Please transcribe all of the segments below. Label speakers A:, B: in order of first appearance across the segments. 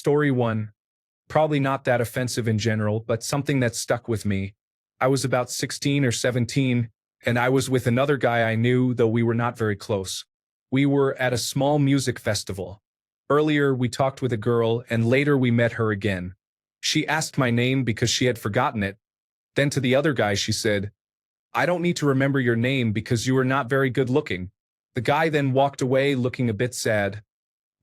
A: Story 1. Probably not that offensive in general, but something that stuck with me. I was about 16 or 17, and I was with another guy I knew, though we were not very close. We were at a small music festival. Earlier, we talked with a girl, and later we met her again. She asked my name because she had forgotten it. Then to the other guy she said, "I don't need to remember your name because you are not very good looking." The guy then walked away looking a bit sad.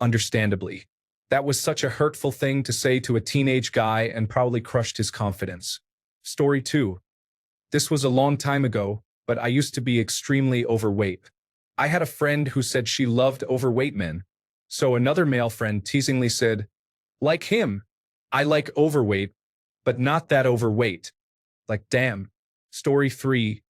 A: Understandably. That was such a hurtful thing to say to a teenage guy and probably crushed his confidence. Story 2. This was a long time ago, but I used to be extremely overweight. I had a friend who said she loved overweight men. So another male friend teasingly said, "Like him. I like overweight, but not that overweight." Like, damn. Story 3.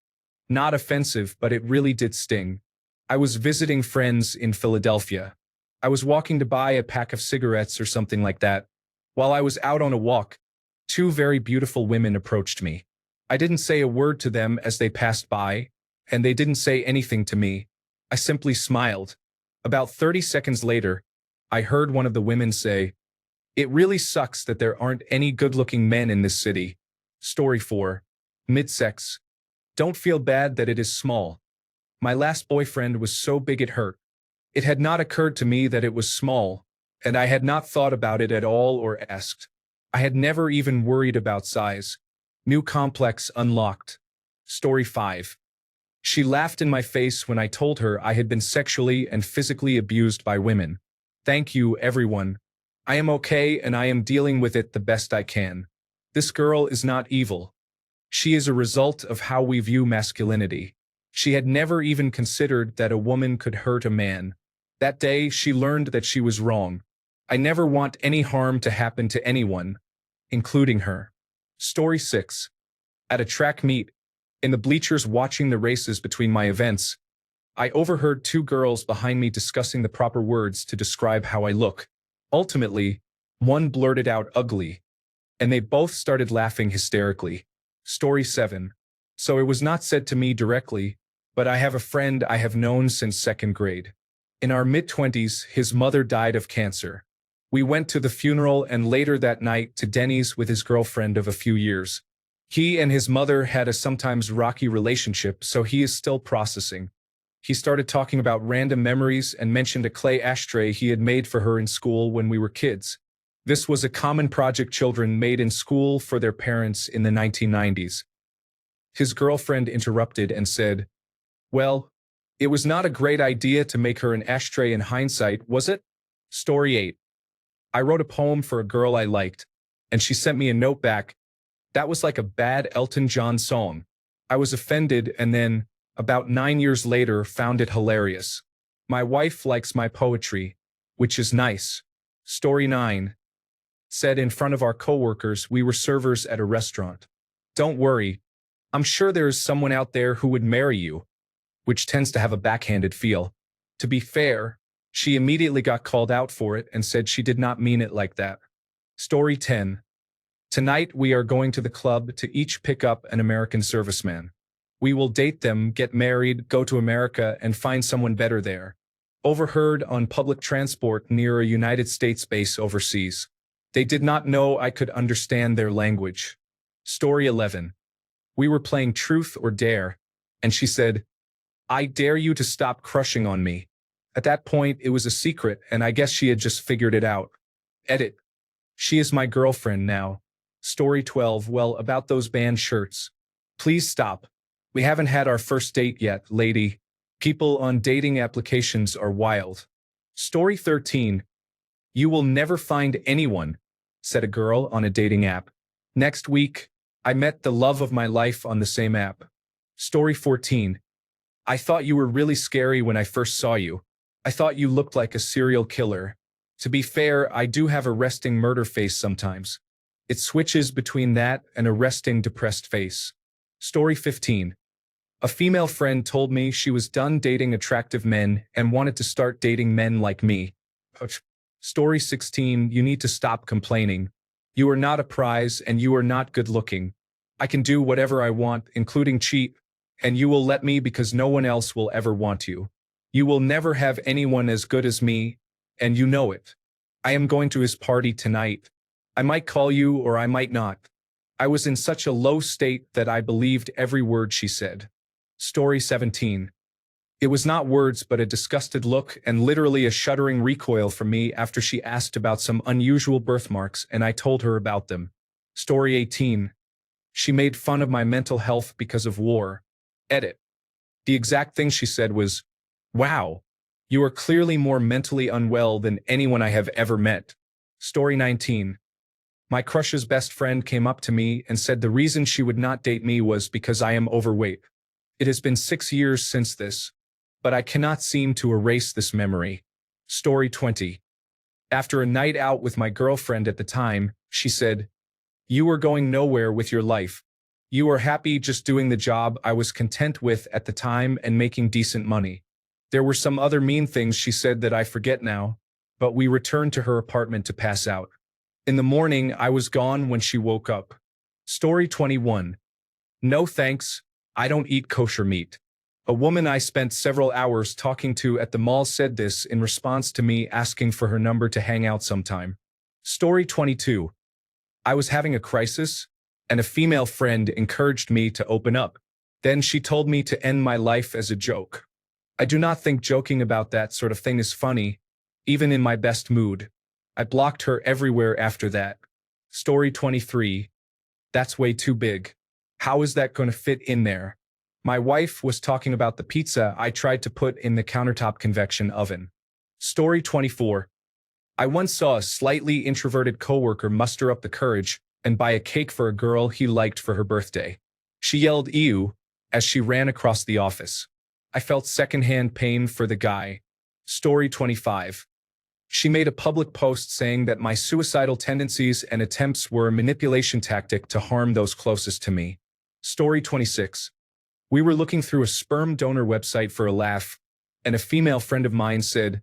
A: Not offensive, but it really did sting. I was visiting friends in Philadelphia. I was walking to buy a pack of cigarettes or something like that. While I was out on a walk, two very beautiful women approached me. I didn't say a word to them as they passed by, and they didn't say anything to me. I simply smiled. About 30 seconds later, I heard one of the women say, "It really sucks that there aren't any good-looking men in this city." Story 4. Midsex. Don't feel bad that it is small. My last boyfriend was so big it hurt. It had not occurred to me that it was small, and I had not thought about it at all or asked. I had never even worried about size. New complex unlocked. Story 5. She laughed in my face when I told her I had been sexually and physically abused by women. Thank you, everyone. I am okay and I am dealing with it the best I can. This girl is not evil. She is a result of how we view masculinity. She had never even considered that a woman could hurt a man. That day, she learned that she was wrong. I never want any harm to happen to anyone, including her. Story 6. At a track meet, in the bleachers watching the races between my events, I overheard two girls behind me discussing the proper words to describe how I look. Ultimately, one blurted out "ugly," and they both started laughing hysterically. Story 7. So it was not said to me directly, but I have a friend I have known since second grade. In our mid-20s, his mother died of cancer. We went to the funeral and later that night to Denny's with his girlfriend of a few years. He and his mother had a sometimes rocky relationship, so he is still processing. He started talking about random memories and mentioned a clay ashtray he had made for her in school when we were kids. This was a common project children made in school for their parents in the 1990s. His girlfriend interrupted and said, "Well, it was not a great idea to make her an ashtray in hindsight, was it?" Story 8. I wrote a poem for a girl I liked, and she sent me a note back. That was like a bad Elton John song. I was offended and then, about 9 years later, found it hilarious. My wife likes my poetry, which is nice. Story 9. Said in front of our coworkers we were servers at a restaurant. "Don't worry. I'm sure there is someone out there who would marry you," which tends to have a backhanded feel. To be fair, she immediately got called out for it and said she did not mean it like that. Story 10. Tonight we are going to the club to each pick up an American serviceman. We will date them, get married, go to America, and find someone better there. Overheard on public transport near a United States base overseas. They did not know I could understand their language. Story 11. We were playing Truth or Dare, and she said, "I dare you to stop crushing on me." At that point, it was a secret, and I guess she had just figured it out. Edit. She is my girlfriend now. Story 12. Well, about those band shirts. Please stop. We haven't had our first date yet, lady. People on dating applications are wild. Story 13. You will never find anyone, said a girl on a dating app. Next week, I met the love of my life on the same app. Story 14. I thought you were really scary when I first saw you. I thought you looked like a serial killer. To be fair, I do have a resting murder face sometimes. It switches between that and a resting depressed face. Story 15. A female friend told me she was done dating attractive men and wanted to start dating men like me. Story 16. You need to stop complaining. You are not a prize and you are not good looking. I can do whatever I want, including cheat, and you will let me because no one else will ever want you. You will never have anyone as good as me, and you know it. I am going to his party tonight. I might call you or I might not. I was in such a low state that I believed every word she said. Story 17. It was not words but a disgusted look and literally a shuddering recoil from me after she asked about some unusual birthmarks and I told her about them. Story 18. She made fun of my mental health because of war. Edit. The exact thing she said was, "Wow, you are clearly more mentally unwell than anyone I have ever met." Story 19. My crush's best friend came up to me and said the reason she would not date me was because I am overweight. It has been 6 years since this, but I cannot seem to erase this memory. Story 20. After a night out with my girlfriend at the time, she said, "You are going nowhere with your life. You are happy just doing the job I was content with at the time and making decent money." There were some other mean things she said that I forget now, but we returned to her apartment to pass out. In the morning, I was gone when she woke up. Story 21. No thanks, I don't eat kosher meat. A woman I spent several hours talking to at the mall said this in response to me asking for her number to hang out sometime. Story 22. I was having a crisis, and a female friend encouraged me to open up. Then she told me to end my life as a joke. I do not think joking about that sort of thing is funny, even in my best mood. I blocked her everywhere after that. Story 23. That's way too big. How is that going to fit in there? My wife was talking about the pizza I tried to put in the countertop convection oven. Story 24. I once saw a slightly introverted coworker muster up the courage and buy a cake for a girl he liked for her birthday. She yelled "ew" as she ran across the office. I felt secondhand pain for the guy. Story 25. She made a public post saying that my suicidal tendencies and attempts were a manipulation tactic to harm those closest to me. Story 26. We were looking through a sperm donor website for a laugh, and a female friend of mine said,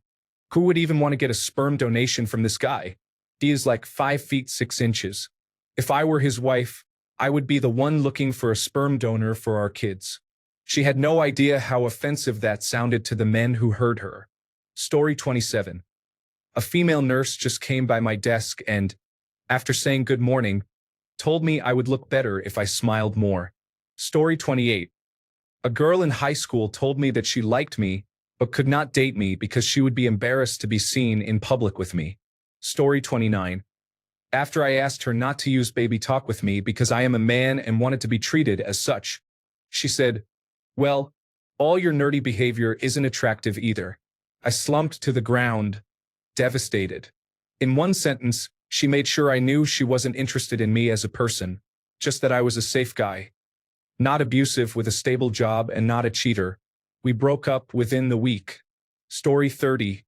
A: "Who would even want to get a sperm donation from this guy? He is like 5 feet 6 inches. If I were his wife, I would be the one looking for a sperm donor for our kids." She had no idea how offensive that sounded to the men who heard her. Story 27. A female nurse just came by my desk and, after saying good morning, told me I would look better if I smiled more. Story 28. A girl in high school told me that she liked me, but could not date me because she would be embarrassed to be seen in public with me. Story 29. After I asked her not to use baby talk with me because I am a man and wanted to be treated as such, she said, "Well, all your nerdy behavior isn't attractive either." I slumped to the ground, devastated. In one sentence, she made sure I knew she wasn't interested in me as a person, just that I was a safe guy. Not abusive with a stable job and not a cheater. We broke up within the week. Story 30.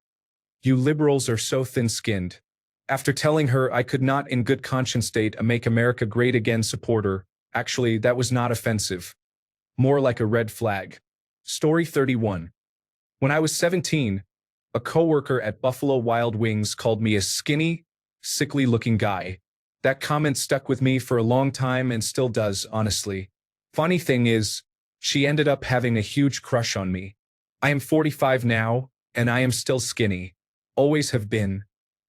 A: You liberals are so thin-skinned. After telling her I could not in good conscience date a Make America Great Again supporter, actually that was not offensive. More like a red flag. Story 31. When I was 17, a coworker at Buffalo Wild Wings called me a skinny, sickly-looking guy. That comment stuck with me for a long time and still does, honestly. Funny thing is, she ended up having a huge crush on me. I am 45 now, and I am still skinny. Always have been.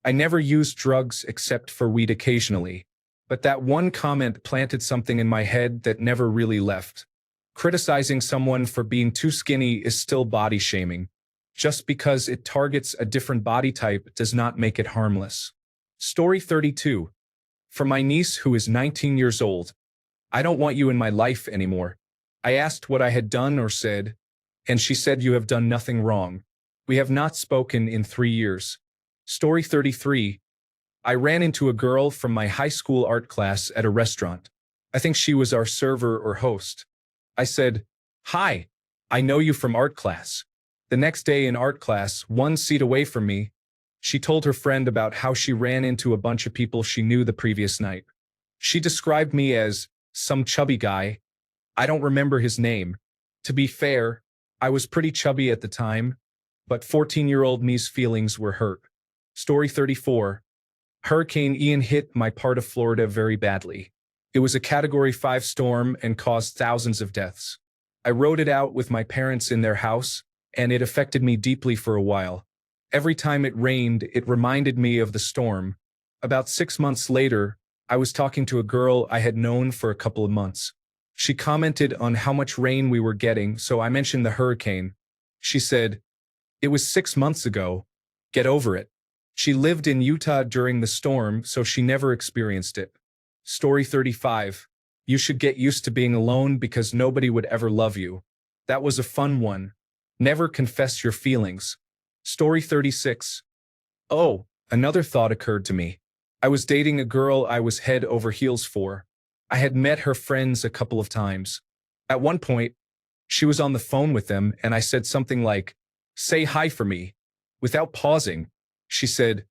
A: I never used drugs except for weed occasionally. But that one comment planted something in my head that never really left. Criticizing someone for being too skinny is still body shaming. Just because it targets a different body type does not make it harmless. Story 32. For my niece who is 19 years old. I don't want you in my life anymore. I asked what I had done or said, and she said you have done nothing wrong. We have not spoken in 3 years. Story 33. I ran into a girl from my high school art class at a restaurant. I think she was our server or host. I said, "Hi, I know you from art class." The next day in art class, 1 seat away from me, she told her friend about how she ran into a bunch of people she knew the previous night. She described me as some chubby guy. I don't remember his name. To be fair, I was pretty chubby at the time, but 14-year-old me's feelings were hurt. Story 34. Hurricane Ian hit my part of Florida very badly. It was a Category 5 storm and caused thousands of deaths. I rode it out with my parents in their house, and it affected me deeply for a while. Every time it rained, it reminded me of the storm. About 6 months later, I was talking to a girl I had known for a couple of months. She commented on how much rain we were getting, so I mentioned the hurricane. She said, "It was 6 months ago. Get over it." She lived in Utah during the storm, so she never experienced it. Story 35. You should get used to being alone because nobody would ever love you. That was a fun one. Never confess your feelings. Story 36. Oh, another thought occurred to me. I was dating a girl I was head over heels for. I had met her friends a couple of times. At one point, she was on the phone with them and I said something like, "Say hi for me." Without pausing, she said,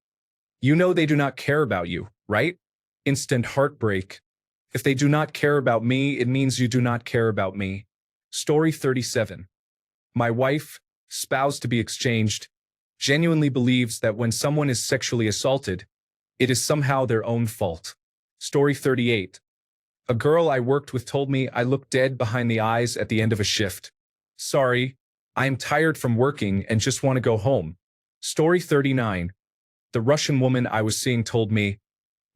A: "You know they do not care about you, right?" Instant heartbreak. If they do not care about me, it means you do not care about me. Story 37. My wife, spouse to be exchanged, genuinely believes that when someone is sexually assaulted, it is somehow their own fault. Story 38. A girl I worked with told me I looked dead behind the eyes at the end of a shift. Sorry, I am tired from working and just want to go home. Story 39. The Russian woman I was seeing told me,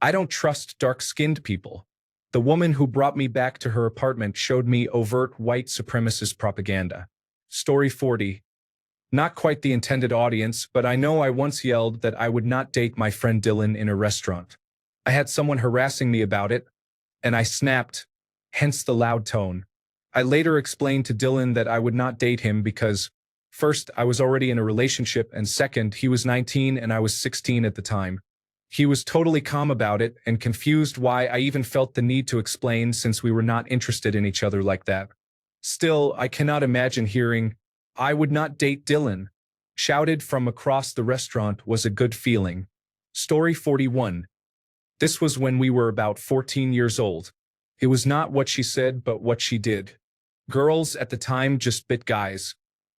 A: I don't trust dark-skinned people. The woman who brought me back to her apartment showed me overt white supremacist propaganda. Story 40. Not quite the intended audience, but I know I once yelled that I would not date my friend Dylan in a restaurant. I had someone harassing me about it, and I snapped, hence the loud tone. I later explained to Dylan that I would not date him because, first, I was already in a relationship, and second, he was 19 and I was 16 at the time. He was totally calm about it and confused why I even felt the need to explain since we were not interested in each other like that. Still, I cannot imagine hearing, "I would not date Dylan," shouted from across the restaurant was a good feeling. Story 41. This was when we were about 14 years old. It was not what she said, but what she did. Girls at the time just bit guys.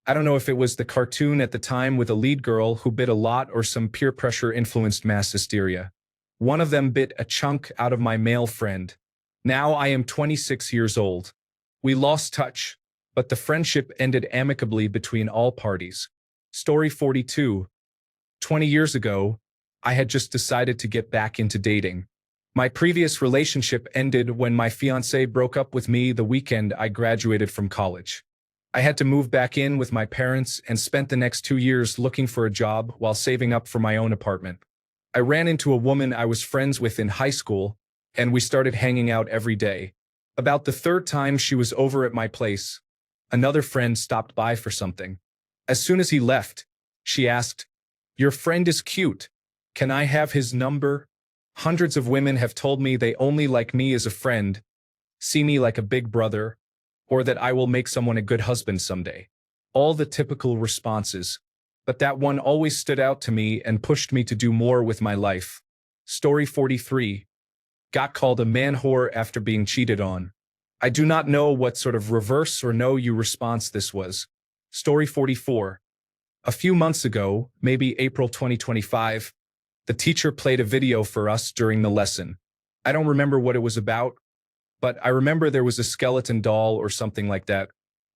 A: I don't know if it was the cartoon at the time with a lead girl who bit a lot or some peer pressure influenced mass hysteria. One of them bit a chunk out of my male friend. Now I am 26 years old. We lost touch, but the friendship ended amicably between all parties. Story 42. 20 years ago, I had just decided to get back into dating. My previous relationship ended when my fiancé broke up with me the weekend I graduated from college. I had to move back in with my parents and spent the next 2 years looking for a job while saving up for my own apartment. I ran into a woman I was friends with in high school, and we started hanging out every day. About the third time she was over at my place, another friend stopped by for something. As soon as he left, she asked, "Your friend is cute. Can I have his number?" Hundreds of women have told me they only like me as a friend, see me like a big brother, or that I will make someone a good husband someday. All the typical responses. But that one always stood out to me and pushed me to do more with my life. Story 43. Got called a man whore after being cheated on. I do not know what sort of reverse or know you response this was. Story 44. A few months ago, maybe April 2025, the teacher played a video for us during the lesson. I don't remember what it was about, but I remember there was a skeleton doll or something like that.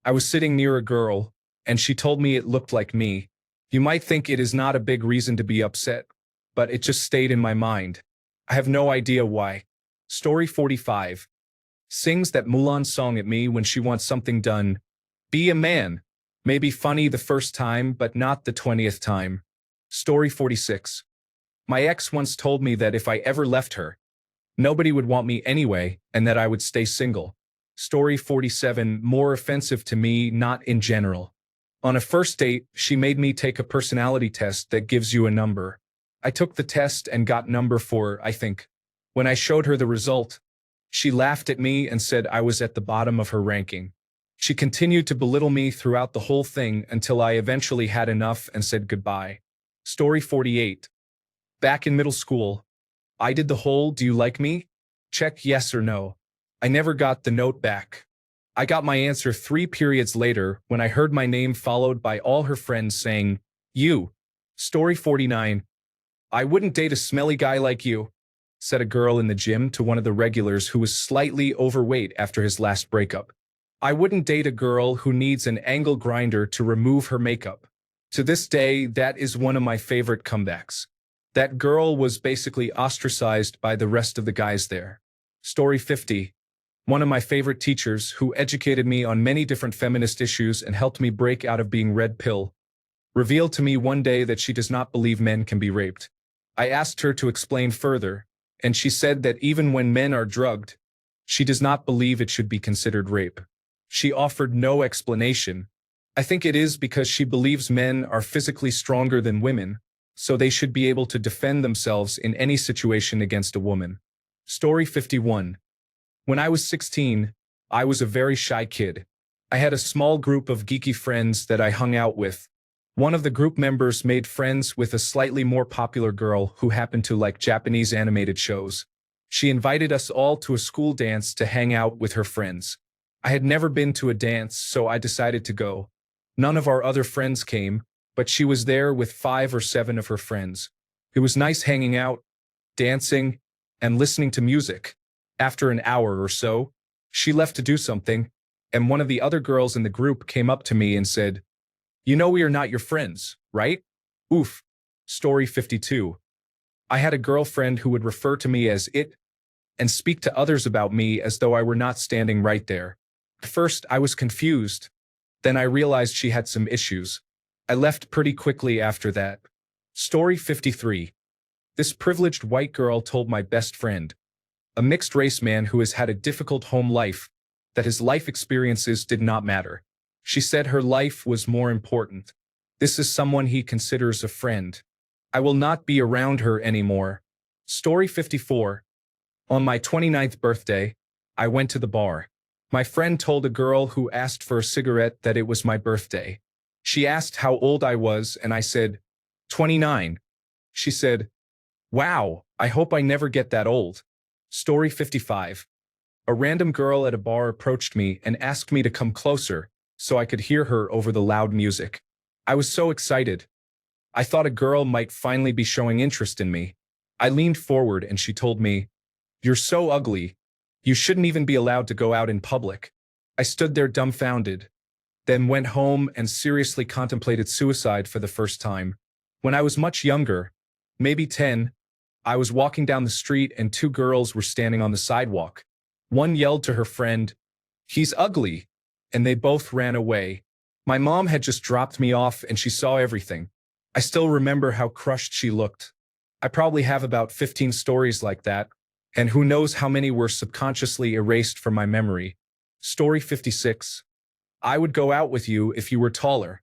A: I was sitting near a girl, and she told me it looked like me. You might think it is not a big reason to be upset, but it just stayed in my mind. I have no idea why. Story 45. Sings that Mulan song at me when she wants something done. Be a man. Maybe funny the first time, but not the 20th time. Story 46. My ex once told me that if I ever left her, nobody would want me anyway, and that I would stay single. Story 47. More offensive to me, not in general. On a first date, she made me take a personality test that gives you a number. I took the test and got number 4, I think. When I showed her the result, she laughed at me and said I was at the bottom of her ranking. She continued to belittle me throughout the whole thing until I eventually had enough and said goodbye. Story 48. Back in middle school, I did the whole "do you like me?" check yes or no. I never got the note back. I got my answer 3 periods later when I heard my name followed by all her friends saying, "You." Story 49. I wouldn't date a smelly guy like you, said a girl in the gym to one of the regulars who was slightly overweight after his last breakup. I wouldn't date a girl who needs an angle grinder to remove her makeup. To this day, that is one of my favorite comebacks. That girl was basically ostracized by the rest of the guys there. Story 50. One of my favorite teachers, who educated me on many different feminist issues and helped me break out of being red pill, revealed to me one day that she does not believe men can be raped. I asked her to explain further, and she said that even when men are drugged, she does not believe it should be considered rape. She offered no explanation. I think it is because she believes men are physically stronger than women, so they should be able to defend themselves in any situation against a woman. Story 51. When I was 16, I was a very shy kid. I had a small group of geeky friends that I hung out with. One of the group members made friends with a slightly more popular girl who happened to like Japanese animated shows. She invited us all to a school dance to hang out with her friends. I had never been to a dance, so I decided to go. None of our other friends came, but she was there with 5 or 7 of her friends. It was nice hanging out, dancing, and listening to music. After an hour or so, she left to do something, and one of the other girls in the group came up to me and said, "You know we are not your friends, right?" Oof. Story 52. I had a girlfriend who would refer to me as it and speak to others about me as though I were not standing right there. At first, I was confused. Then I realized she had some issues. I left pretty quickly after that. Story 53. This privileged white girl told my best friend, a mixed-race man who has had a difficult home life, that his life experiences did not matter. She said her life was more important. This is someone he considers a friend. I will not be around her anymore. Story 54. On my 29th birthday, I went to the bar. My friend told a girl who asked for a cigarette that it was my birthday. She asked how old I was, and I said, 29. She said, "Wow, I hope I never get that old." Story 55. A random girl at a bar approached me and asked me to come closer so I could hear her over the loud music. I was so excited. I thought a girl might finally be showing interest in me. I leaned forward and she told me, "You're so ugly. You shouldn't even be allowed to go out in public." I stood there dumbfounded, then went home and seriously contemplated suicide for the first time. When I was much younger, maybe 10, I was walking down the street and 2 girls were standing on the sidewalk. One yelled to her friend, "He's ugly," and they both ran away. My mom had just dropped me off and she saw everything. I still remember how crushed she looked. I probably have about 15 stories like that, and who knows how many were subconsciously erased from my memory. Story 56. I would go out with you if you were taller.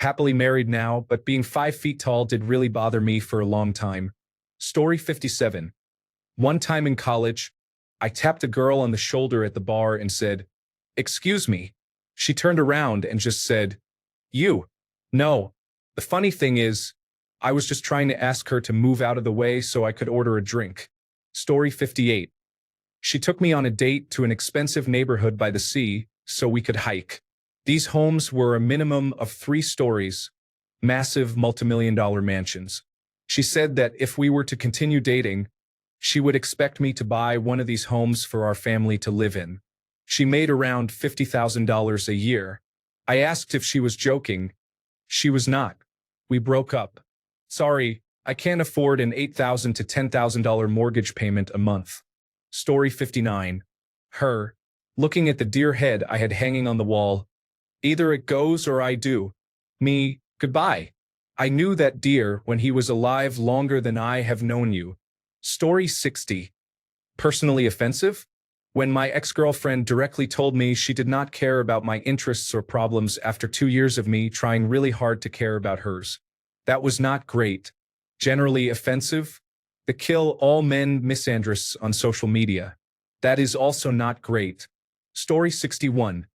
A: Happily married now, but being 5 feet tall did really bother me for a long time. Story 57. One time in college, I tapped a girl on the shoulder at the bar and said, "Excuse me." She turned around and just said, "You." No. The funny thing is, I was just trying to ask her to move out of the way so I could order a drink. Story 58. She took me on a date to an expensive neighborhood by the sea so we could hike. These homes were a minimum of 3 stories, massive multimillion-dollar mansions. She said that if we were to continue dating, she would expect me to buy one of these homes for our family to live in. She made around $50,000 a year. I asked if she was joking. She was not. We broke up. Sorry, I can't afford an $8,000 to $10,000 mortgage payment a month. Story 59. Her, looking at the deer head I had hanging on the wall. Either it goes or I do. Me, goodbye. I knew that deer when he was alive longer than I have known you. Story 60. Personally offensive? When my ex-girlfriend directly told me she did not care about my interests or problems after 2 years of me trying really hard to care about hers. That was not great. Generally offensive? The kill all men misandrists on social media. That is also not great. Story 61.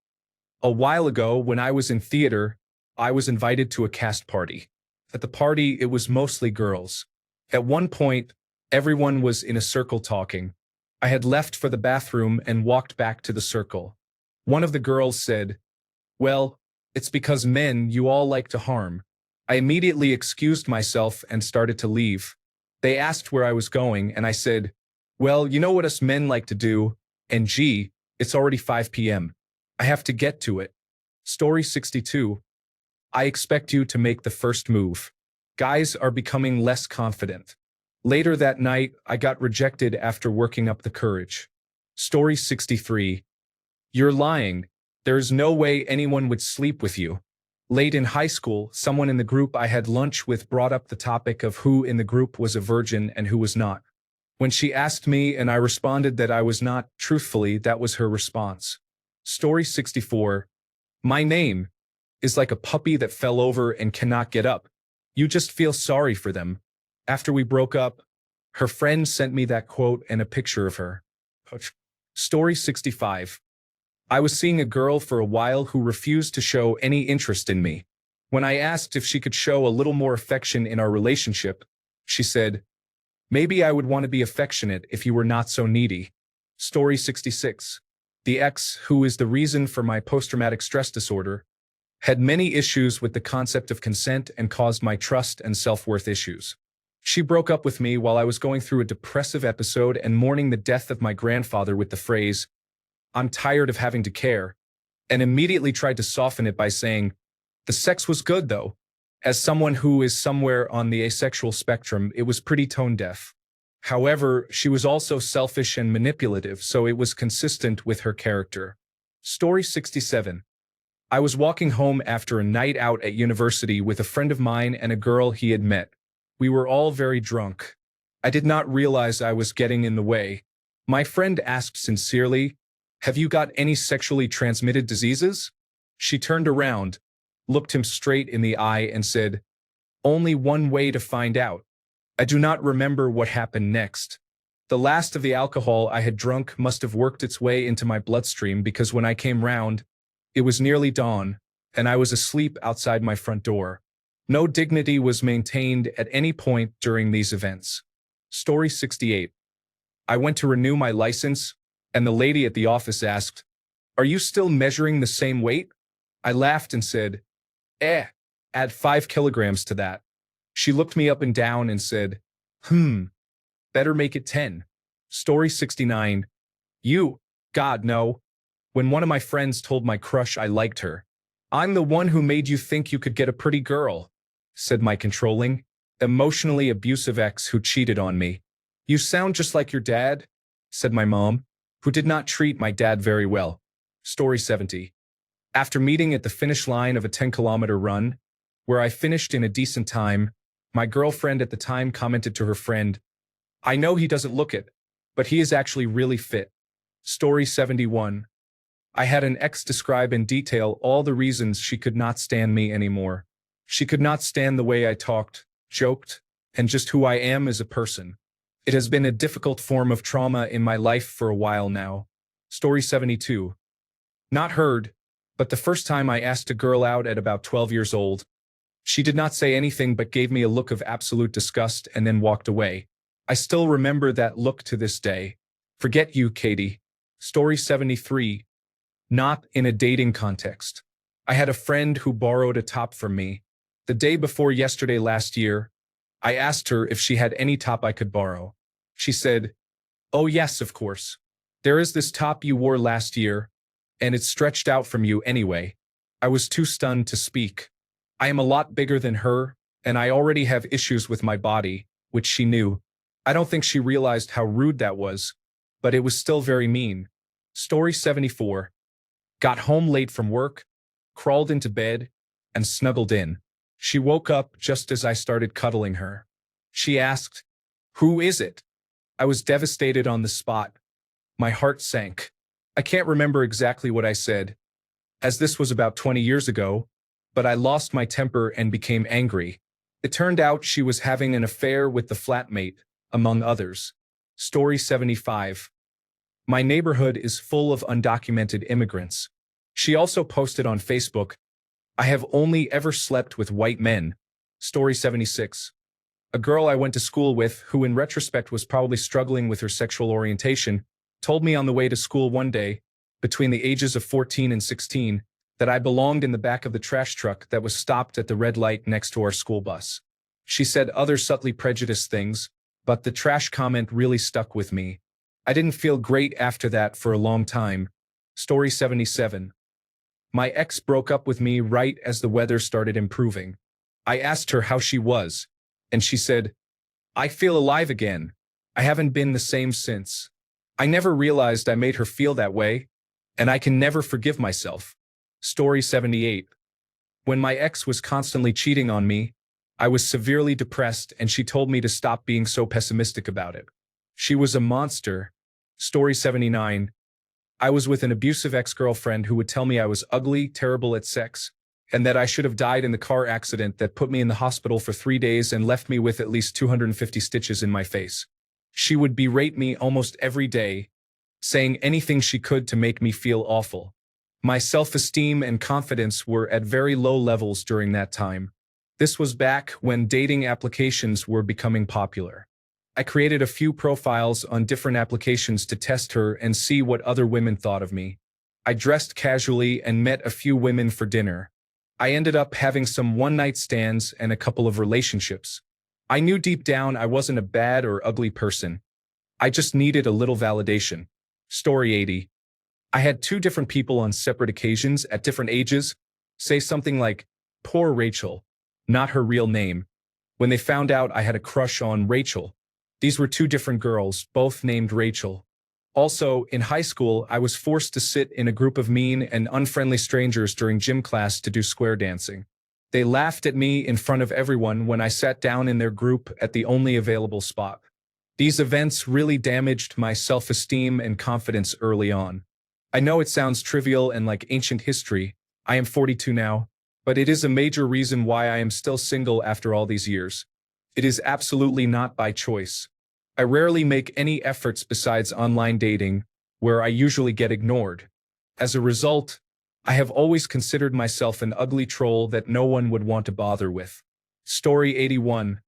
A: A while ago, when I was in theater, I was invited to a cast party. At the party, it was mostly girls. At one point, everyone was in a circle talking. I had left for the bathroom and walked back to the circle. One of the girls said, "Well, it's because men you all like to harm." I immediately excused myself and started to leave. They asked where I was going, and I said, "Well, you know what us men like to do, and gee, it's already 5 p.m. I have to get to it." Story 62. I expect you to make the first move. Guys are becoming less confident. Later that night, I got rejected after working up the courage. Story 63. You're lying. There's no way anyone would sleep with you. Late in high school, someone in the group I had lunch with brought up the topic of who in the group was a virgin and who was not. When she asked me and I responded that I was not, truthfully, that was her response. Story 64. My name is like a puppy that fell over and cannot get up. You just feel sorry for them. After we broke up, her friend sent me that quote and a picture of her. Story 65. I was seeing a girl for a while who refused to show any interest in me. When I asked if she could show a little more affection in our relationship, she said, maybe I would want to be affectionate if you were not so needy. Story 66. The ex, who is the reason for my post-traumatic stress disorder, had many issues with the concept of consent and caused my trust and self-worth issues. She broke up with me while I was going through a depressive episode and mourning the death of my grandfather with the phrase, I'm tired of having to care, and immediately tried to soften it by saying, the sex was good though. As someone who is somewhere on the asexual spectrum, it was pretty tone-deaf. However, she was also selfish and manipulative, so it was consistent with her character. Story 67. I was walking home after a night out at university with a friend of mine and a girl he had met. We were all very drunk. I did not realize I was getting in the way. My friend asked sincerely, have you got any sexually transmitted diseases? She turned around, looked him straight in the eye and said, only one way to find out. I do not remember what happened next. The last of the alcohol I had drunk must have worked its way into my bloodstream because when I came round, it was nearly dawn, and I was asleep outside my front door. No dignity was maintained at any point during these events. Story 68. I went to renew my license, and the lady at the office asked, are you still measuring the same weight? I laughed and said, add 5 kilograms to that. She looked me up and down and said, better make it 10. Story 69. God, no. When one of my friends told my crush I liked her, I'm the one who made you think you could get a pretty girl, said my controlling, emotionally abusive ex who cheated on me. You sound just like your dad, said my mom, who did not treat my dad very well. Story 70. After meeting at the finish line of a 10-kilometer run, where I finished in a decent time, my girlfriend at the time commented to her friend, I know he doesn't look it, but he is actually really fit. Story 71. I had an ex describe in detail all the reasons she could not stand me anymore. She could not stand the way I talked, joked, and just who I am as a person. It has been a difficult form of trauma in my life for a while now. Story 72. Not heard, but the first time I asked a girl out at about 12 years old, she did not say anything but gave me a look of absolute disgust and then walked away. I still remember that look to this day. Forget you, Katie. Story 73. Not in a dating context. I had a friend who borrowed a top from me. The day before yesterday last year, I asked her if she had any top I could borrow. She said, oh yes, of course. There is this top you wore last year, and it's stretched out from you anyway. I was too stunned to speak. I am a lot bigger than her, and I already have issues with my body, which she knew. I don't think she realized how rude that was, but it was still very mean. Story 74. Got home late from work, crawled into bed, and snuggled in. She woke up just as I started cuddling her. She asked, who is it? I was devastated on the spot. My heart sank. I can't remember exactly what I said, as this was about 20 years ago, but I lost my temper and became angry. It turned out she was having an affair with the flatmate, among others. Story 75. My neighborhood is full of undocumented immigrants. She also posted on Facebook, I have only ever slept with white men. Story 76. A girl I went to school with, who in retrospect was probably struggling with her sexual orientation, told me on the way to school one day, between the ages of 14 and 16, that I belonged in the back of the trash truck that was stopped at the red light next to our school bus. She said other subtly prejudiced things, but the trash comment really stuck with me. I didn't feel great after that for a long time. Story 77. My ex broke up with me right as the weather started improving. I asked her how she was, and she said, "I feel alive again. I haven't been the same since." I never realized I made her feel that way, and I can never forgive myself. Story 78. When my ex was constantly cheating on me, I was severely depressed and she told me to stop being so pessimistic about it. She was a monster. Story 79. I was with an abusive ex-girlfriend who would tell me I was ugly, terrible at sex, and that I should have died in the car accident that put me in the hospital for 3 days and left me with at least 250 stitches in my face. She would berate me almost every day, saying anything she could to make me feel awful. My self-esteem and confidence were at very low levels during that time. This was back when dating applications were becoming popular. I created a few profiles on different applications to test her and see what other women thought of me. I dressed casually and met a few women for dinner. I ended up having some one-night stands and a couple of relationships. I knew deep down I wasn't a bad or ugly person. I just needed a little validation. Story 80. I had two different people on separate occasions at different ages say something like, "Poor Rachel," not her real name, when they found out I had a crush on Rachel. These were two different girls, both named Rachel. Also, in high school, I was forced to sit in a group of mean and unfriendly strangers during gym class to do square dancing. They laughed at me in front of everyone when I sat down in their group at the only available spot. These events really damaged my self-esteem and confidence early on. I know it sounds trivial and like ancient history. I am 42 now, but it is a major reason why I am still single after all these years. It is absolutely not by choice. I rarely make any efforts besides online dating, where I usually get ignored. As a result, I have always considered myself an ugly troll that no one would want to bother with. Story 81.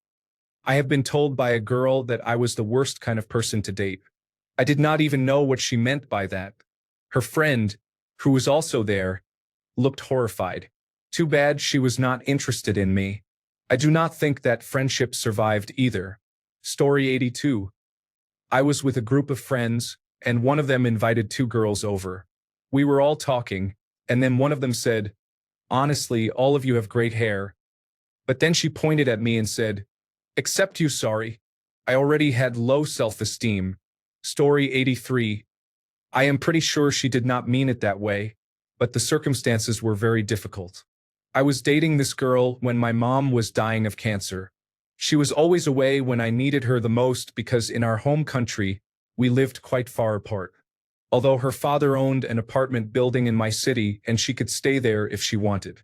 A: I have been told by a girl that I was the worst kind of person to date. I did not even know what she meant by that. Her friend, who was also there, looked horrified. Too bad she was not interested in me. I do not think that friendship survived either. Story 82. I was with a group of friends, and one of them invited two girls over. We were all talking, and then one of them said, "Honestly, all of you have great hair." But then she pointed at me and said, "Except you, sorry. I already had low self-esteem." Story 83. I am pretty sure she did not mean it that way, but the circumstances were very difficult. I was dating this girl when my mom was dying of cancer. She was always away when I needed her the most because in our home country, we lived quite far apart. Although her father owned an apartment building in my city and she could stay there if she wanted.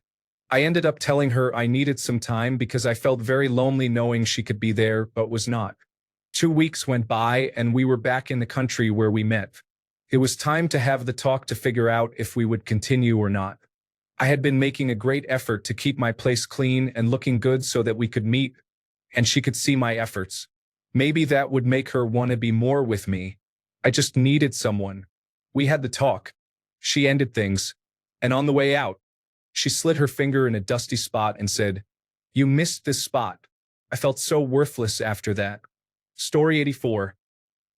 A: I ended up telling her I needed some time because I felt very lonely knowing she could be there but was not. 2 weeks went by and we were back in the country where we met. It was time to have the talk to figure out if we would continue or not. I had been making a great effort to keep my place clean and looking good so that we could meet, and she could see my efforts. Maybe that would make her want to be more with me. I just needed someone. We had the talk. She ended things, and on the way out, she slid her finger in a dusty spot and said, "You missed this spot." I felt so worthless after that. Story 84.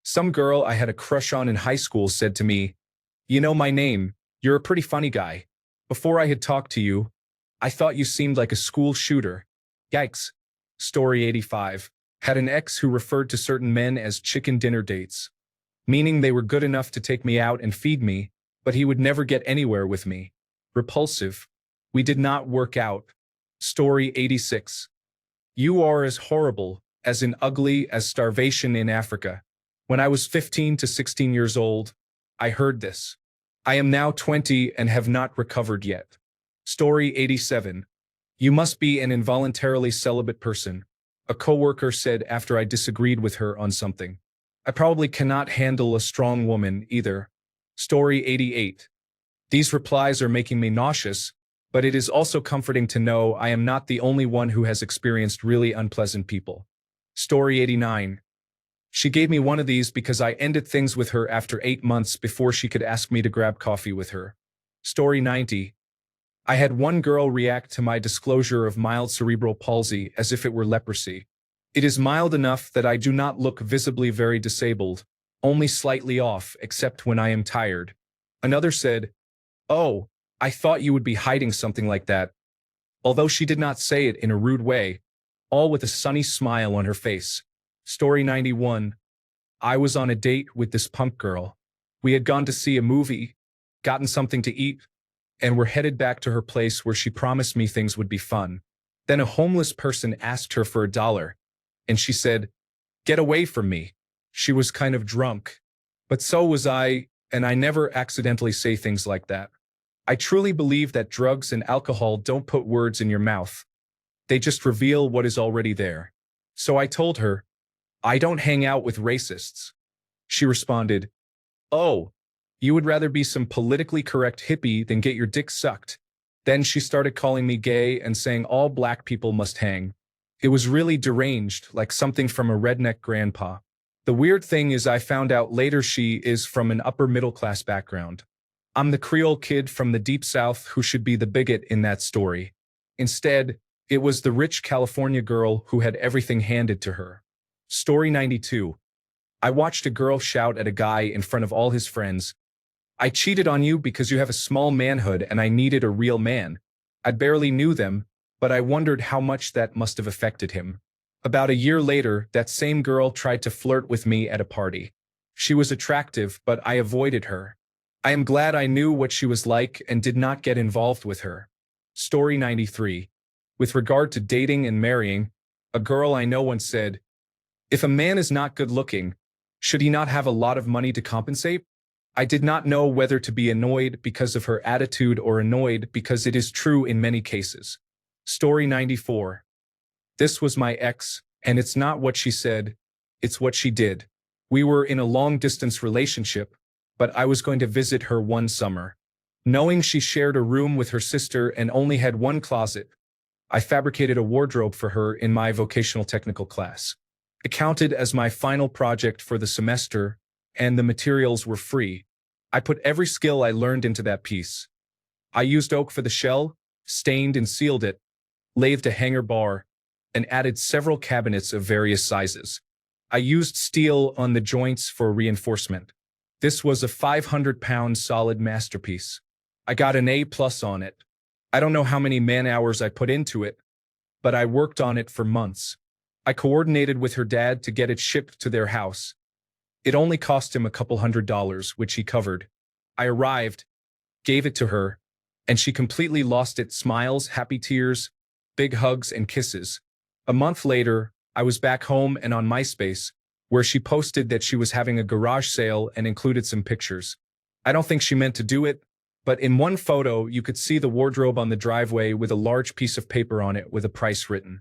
A: Some girl I had a crush on in high school said to me, "You know my name, you're a pretty funny guy. Before I had talked to you, I thought you seemed like a school shooter." Yikes. Story 85. Had an ex who referred to certain men as chicken dinner dates, meaning they were good enough to take me out and feed me, but he would never get anywhere with me. Repulsive. We did not work out. Story 86. You are as horrible, as in ugly, as starvation in Africa. When I was 15 to 16 years old, I heard this. I am now 20 and have not recovered yet. Story 87. You must be an involuntarily celibate person, a coworker said after I disagreed with her on something. I probably cannot handle a strong woman either. Story 88. These replies are making me nauseous, but it is also comforting to know I am not the only one who has experienced really unpleasant people. Story 89. She gave me one of these because I ended things with her after 8 months before she could ask me to grab coffee with her. Story 90. I had one girl react to my disclosure of mild cerebral palsy as if it were leprosy. It is mild enough that I do not look visibly very disabled, only slightly off except when I am tired. Another said, "Oh, I thought you would be hiding something like that. Although she did not say it in a rude way, all with a sunny smile on her face. Story 91. I was on a date with this punk girl. We had gone to see a movie, gotten something to eat, and were headed back to her place where she promised me things would be fun. Then a homeless person asked her for $1, and she said, "Get away from me." She was kind of drunk, but so was I, and I never accidentally say things like that. I truly believe that drugs and alcohol don't put words in your mouth. They just reveal what is already there. So I told her, "I don't hang out with racists." She responded, "Oh, you would rather be some politically correct hippie than get your dick sucked." Then she started calling me gay and saying all black people must hang. It was really deranged, like something from a redneck grandpa. The weird thing is I found out later she is from an upper middle class background. I'm the Creole kid from the deep South who should be the bigot in that story. Instead, it was the rich California girl who had everything handed to her. Story 92. I watched a girl shout at a guy in front of all his friends, "I cheated on you because you have a small manhood and I needed a real man." I barely knew them, but I wondered how much that must have affected him. About a year later, that same girl tried to flirt with me at a party. She was attractive, but I avoided her. I am glad I knew what she was like and did not get involved with her. Story 93. With regard to dating and marrying, a girl I know once said, "If a man is not good looking, should he not have a lot of money to compensate?" I did not know whether to be annoyed because of her attitude or annoyed because it is true in many cases. Story 94. This was my ex, and it's not what she said, it's what she did. We were in a long-distance relationship, but I was going to visit her one summer. Knowing she shared a room with her sister and only had one closet, I fabricated a wardrobe for her in my vocational technical class. It counted as my final project for the semester, and the materials were free. I put every skill I learned into that piece. I used oak for the shell, stained and sealed it, lathed a hanger bar, and added several cabinets of various sizes. I used steel on the joints for reinforcement. This was a 500-pound solid masterpiece. I got an A+ on it. I don't know how many man-hours I put into it, but I worked on it for months. I coordinated with her dad to get it shipped to their house. It only cost him a couple $100, which he covered. I arrived, gave it to her, and she completely lost it. Smiles, happy tears, big hugs, and kisses. A month later, I was back home and on MySpace, where she posted that she was having a garage sale and included some pictures. I don't think she meant to do it, but in one photo, you could see the wardrobe on the driveway with a large piece of paper on it with a price written.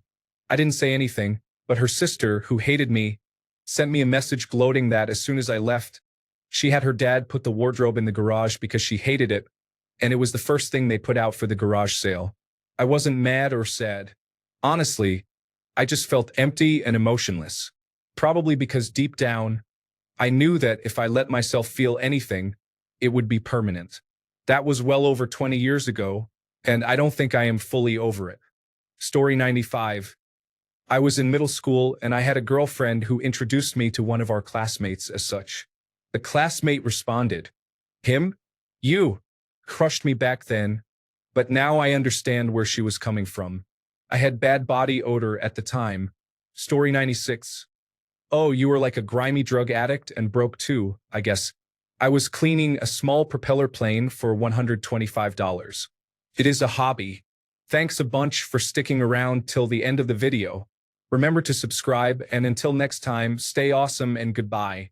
A: I didn't say anything, but her sister, who hated me, sent me a message gloating that as soon as I left, she had her dad put the wardrobe in the garage because she hated it, and it was the first thing they put out for the garage sale. I wasn't mad or sad. Honestly, I just felt empty and emotionless. Probably because deep down, I knew that if I let myself feel anything, it would be permanent. That was well over 20 years ago, and I don't think I am fully over it. Story 95. I was in middle school and I had a girlfriend who introduced me to one of our classmates as such. The classmate responded, "Him? You?" Crushed me back then, but now I understand where she was coming from. I had bad body odor at the time. Story 96. Oh, you were like a grimy drug addict and broke too, I guess. I was cleaning a small propeller plane for $125. It is a hobby. Thanks a bunch for sticking around till the end of the video. Remember to subscribe, and until next time, stay awesome and goodbye.